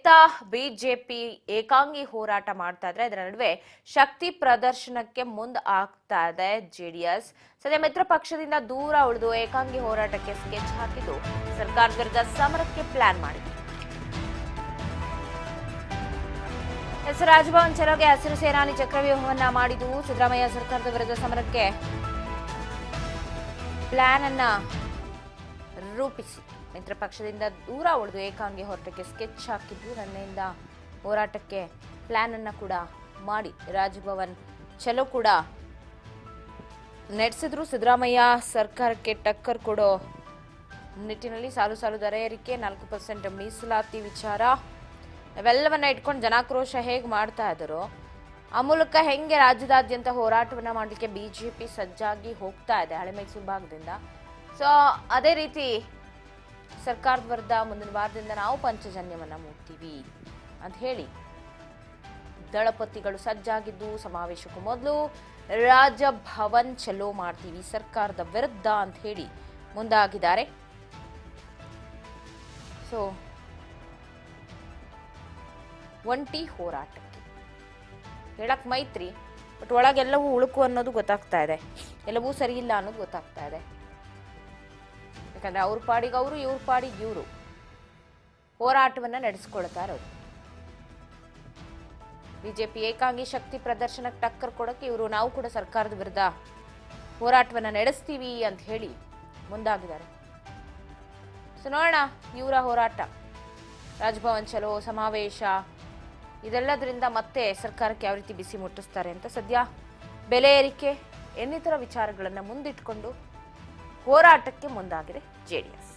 ಇತ್ತ ಬಿಜೆಪಿ ಏಕಾಂಗಿ ಹೋರಾಟ ಮಾಡ್ತಾ ಇದ್ರೆ, ಇದರ ನಡುವೆ ಶಕ್ತಿ ಪ್ರದರ್ಶನಕ್ಕೆ ಮುಂದೆ ಆಗ್ತಾ ಇದೆ ಜೆಡಿಎಸ್. ಸದ್ಯ ಮಿತ್ರ ಪಕ್ಷದಿಂದ ದೂರ ಉಳಿದು ಏಕಾಂಗಿ ಹೋರಾಟಕ್ಕೆ ಸ್ಕೆಚ್ ಹಾಕಿದ್ದು ಸರ್ಕಾರದ ವಿರುದ್ಧ ಸಮರಕ್ಕೆ ಪ್ಲಾನ್ ಮಾಡಿದೆ. ರಾಜಭವನ್ ಚಲೋಗೆ ಹಸಿರು ಸೇನಾನಿ ಚಕ್ರವ್ಯೂಹವನ್ನ ಮಾಡಿದ್ದು ಸಿದ್ದರಾಮಯ್ಯ ಸರ್ಕಾರದ ವಿರುದ್ಧ ಸಮರಕ್ಕೆ ಪ್ಲಾನ್ ಅನ್ನ ರೂಪಿಸಿ ಮಿತ್ರ ಪಕ್ಷದಿಂದ ದೂರ ಉಳಿದು ಏಕಾಂಗಿ ಹೋರಾಟಕ್ಕೆ ಸ್ಕೆಚ್ ಹಾಕಿದ್ದು. ನಿನ್ನೆಯಿಂದ ಹೋರಾಟಕ್ಕೆ ಪ್ಲಾನ್ ಅನ್ನ ಕೂಡ ಮಾಡಿ ರಾಜಭವನ್ ಚಲೋ ಕೂಡ ನಡೆಸಿದ್ರು. ಸಿದ್ದರಾಮಯ್ಯ ಸರ್ಕಾರಕ್ಕೆ ಟಕ್ಕರ್ ಕೊಡೋ ನಿಟ್ಟಿನಲ್ಲಿ ಸಾಲು ಸಾಲು ದರ ಏರಿಕೆ, 4% ಮೀಸಲಾತಿ ವಿಚಾರ ಇವೆಲ್ಲವನ್ನ ಇಟ್ಕೊಂಡು ಜನಾಕ್ರೋಶ ಹೇಗೆ ಮಾಡ್ತಾ ಇದ್ದಾರೋ ಆ ಮೂಲಕ ಹೆಂಗೆ ರಾಜ್ಯದಾದ್ಯಂತ ಹೋರಾಟವನ್ನ ಮಾಡಲಿಕ್ಕೆ ಬಿಜೆಪಿ ಸಜ್ಜಾಗಿ ಹೋಗ್ತಾ ಇದೆ ಹಳೆ ಮೈಸೂರು ಭಾಗದಿಂದ. ಸೊ ಅದೇ ರೀತಿ ಸರ್ಕಾರದ ವಿರುದ್ಧ ಮುಂದಿನ ವಾರದಿಂದ ನಾವು ಪಂಚಜನ್ಯವನ್ನ ಮೂಡ್ತೀವಿ ಅಂತ ಹೇಳಿ ದಳಪತಿಗಳು ಸಜ್ಜಾಗಿದ್ದು, ಸಮಾವೇಶಕ್ಕೂ ಮೊದಲು ರಾಜಭವನ್ ಚಲೋ ಮಾಡ್ತೀವಿ ಸರ್ಕಾರದ ವಿರುದ್ಧ ಅಂತ ಹೇಳಿ ಮುಂದಾಗಿದ್ದಾರೆ. ಸೊ ಒಂಟಿ ಹೋರಾಟಕ್ಕೆ ಹೇಳಕ್ ಮೈತ್ರಿ, ಬಟ್ ಒಳಗೆಲ್ಲವೂ ಉಳುಕು ಅನ್ನೋದು ಗೊತ್ತಾಗ್ತಾ ಇದೆ, ಎಲ್ಲವೂ ಸರಿ ಇಲ್ಲ ಅನ್ನೋದು ಗೊತ್ತಾಗ್ತಾ ಇದೆ. ಯಾಕಂದ್ರೆ ಅವ್ರ ಪಾಡಿಗೆ ಅವರು, ಇವ್ರ ಪಾಡಿಗೆ ಇವರು ಹೋರಾಟವನ್ನ ನಡೆಸ್ಕೊಳ್ತಾ ಇರೋದು. ಬಿಜೆಪಿ ಏಕಾಂಗಿ ಶಕ್ತಿ ಪ್ರದರ್ಶನಕ್ಕೆ ಟಕ್ಕರ್ ಕೊಡಕ್ಕೆ ಇವರು ನಾವು ಕೂಡ ಸರ್ಕಾರದ ವಿರುದ್ಧ ಹೋರಾಟವನ್ನ ನಡೆಸ್ತೀವಿ ಅಂತ ಹೇಳಿ ಮುಂದಾಗಿದ್ದಾರೆ. ಸೊ ನೋಡೋಣ ಇವರ ಹೋರಾಟ, ರಾಜಭವನ್ ಚಲೋ, ಸಮಾವೇಶ ಇದೆಲ್ಲದರಿಂದ ಮತ್ತೆ ಸರ್ಕಾರಕ್ಕೆ ಯಾವ ರೀತಿ ಬಿಸಿ ಮುಟ್ಟಿಸ್ತಾರೆ ಅಂತ. ಸದ್ಯ ಬೆಲೆ ಏರಿಕೆ ಇನ್ನಿತರ ವಿಚಾರಗಳನ್ನು ಮುಂದಿಟ್ಕೊಂಡು ಹೋರಾಟಕ್ಕೆ ಮುಂದಾಗಿದೆ ಜೆಡಿಎಸ್.